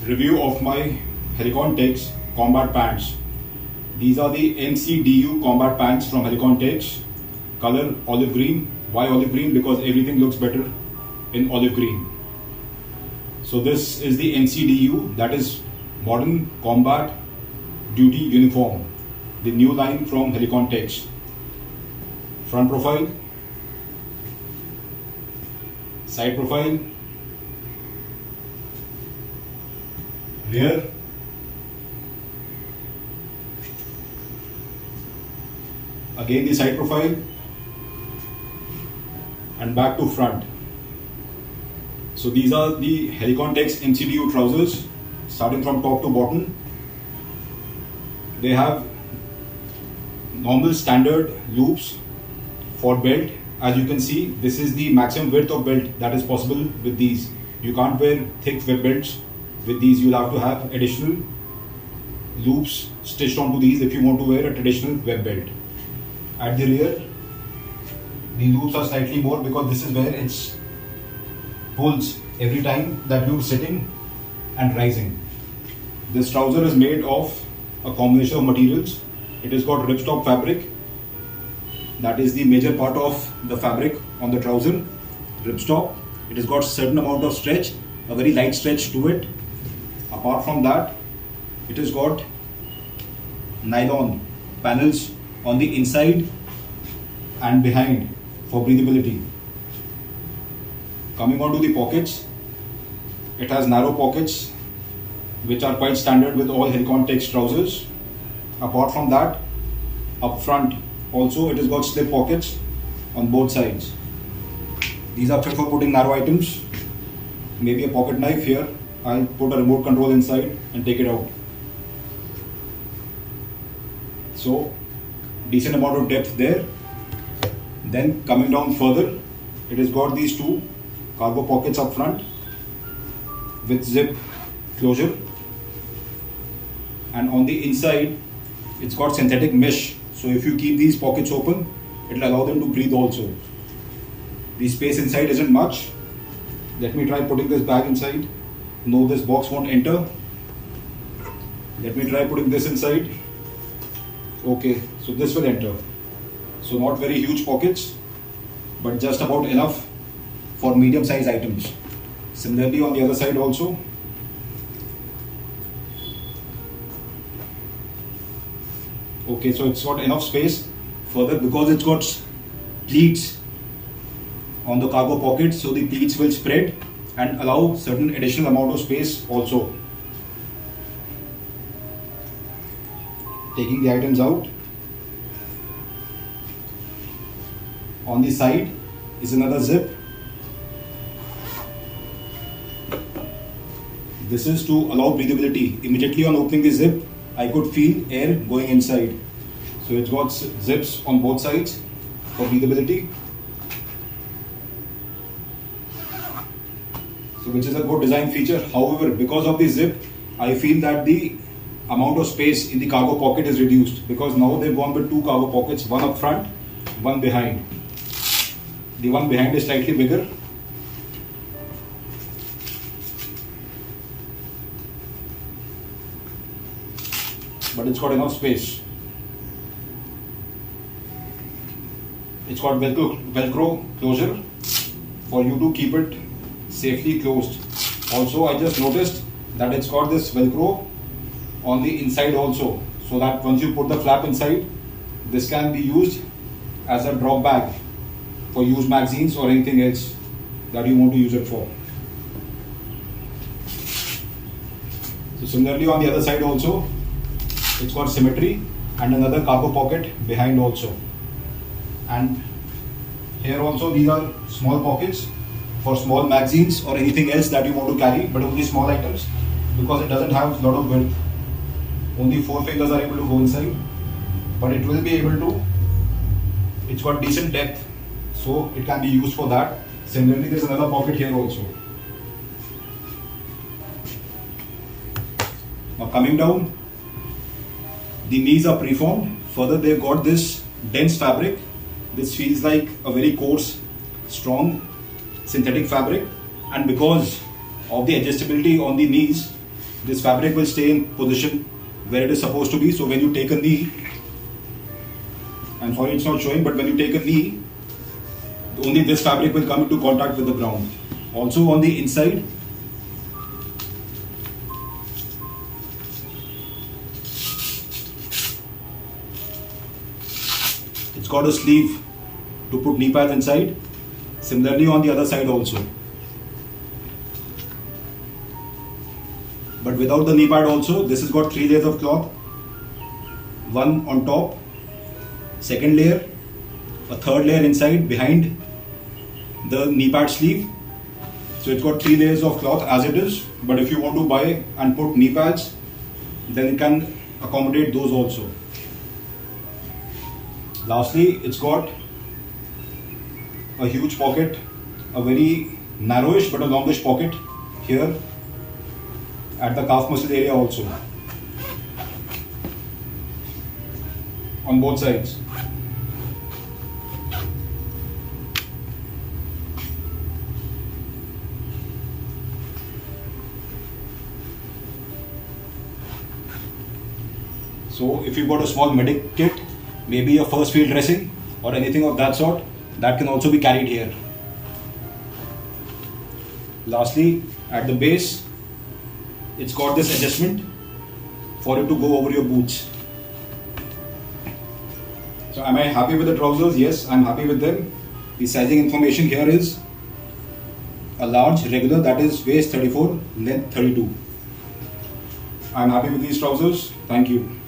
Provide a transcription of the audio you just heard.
Review of my helikon-tex combat pants. These are the mcdu combat pants from helikon-tex. Color olive green. Why olive green? Because everything looks better in olive green. So this is the mcdu, that is Modern Combat Duty Uniform, the new line from helikon-tex. Front profile, side profile, rear, again the side profile, and back to front. So these are the helikon-tex mcdu trousers, starting from top to bottom. They have normal standard loops for belt. As you can see, this is the maximum width of belt that is possible with these. You can't wear thick web belts with these. You'll have to have additional loops stitched onto these if you want to wear a traditional web belt. At the rear, the loops are slightly more because this is where it pulls every time that you're sitting and rising. This trouser is made of a combination of materials. It has got ripstop fabric. That is the major part of the fabric on the trouser, ripstop. It has got certain amount of stretch, a very light stretch to it. Apart from that, it has got nylon panels on the inside and behind for breathability. Coming on to the pockets, it has narrow pockets which are quite standard with all helikon-tex trousers. Apart from that, up front also it has got slip pockets on both sides. These are fit for putting narrow items, maybe a pocket knife here. I'll put a remote control inside and take it out. So decent amount of depth there. Then coming down further, it has got these two cargo pockets up front with zip closure, and on the inside it's got synthetic mesh, so if you keep these pockets open, it will allow them to breathe also. The space inside isn't much. Let me try putting this bag inside. No, this box won't enter. Let me try putting this inside. Okay, so this will enter. So not very huge pockets, but just about enough for medium size items. Similarly on the other side also. Okay, so it's got enough space. Further, because it's got pleats on the cargo pocket, so the pleats will spread and allow certain additional amount of space also. Taking the items out. On the side is another zip. This is to allow breathability. Immediately on opening the zip, I could feel air going inside. So it's got zips on both sides for breathability. So which is a good design feature. However, because of the zip, I feel that the amount of space in the cargo pocket is reduced, because now they've gone with two cargo pockets, one up front, one behind. The one behind is slightly bigger. But it's got enough space. It's got velcro closure for you to keep it safely closed. Also, I just noticed that it's got this velcro on the inside also, so that once you put the flap inside, this can be used as a drop bag for used magazines or anything else that you want to use it for. So similarly on the other side also, it's got symmetry and another cargo pocket behind also. And here also these are small pockets for small magazines or anything else that you want to carry, but only small items, because it doesn't have a lot of width. Only 4 fingers are able to go inside, but it will be able to. It's got decent depth, so it can be used for that. Similarly, there's another pocket here also. Now coming down, the knees are preformed. Further, they've got this dense fabric. This feels like a very coarse, strong synthetic fabric, and because of the adjustability on the knees, this fabric will stay in position where it is supposed to be. So when you take a knee, I'm sorry it's not showing, but when you take a knee, only this fabric will come into contact with the ground. Also on the inside, it's got a sleeve to put knee pads inside. Similarly on the other side also. But without the knee pad also, this has got 3 layers of cloth. One on top, second layer, a third layer inside behind the knee pad sleeve. So it's got 3 layers of cloth as it is. But if you want to buy and put knee pads, then it can accommodate those also. Lastly, it's got a huge pocket, a very narrowish but a longish pocket here at the calf muscle area also, on both sides. So if you've got a small medic kit, maybe a first field dressing or anything of that sort, that can also be carried here. Lastly, at the base, it's got this adjustment for it to go over your boots. So am I happy with the trousers? Yes, I'm happy with them. The sizing information here is a large regular, that is waist 34, length 32. I'm happy with these trousers. Thank you.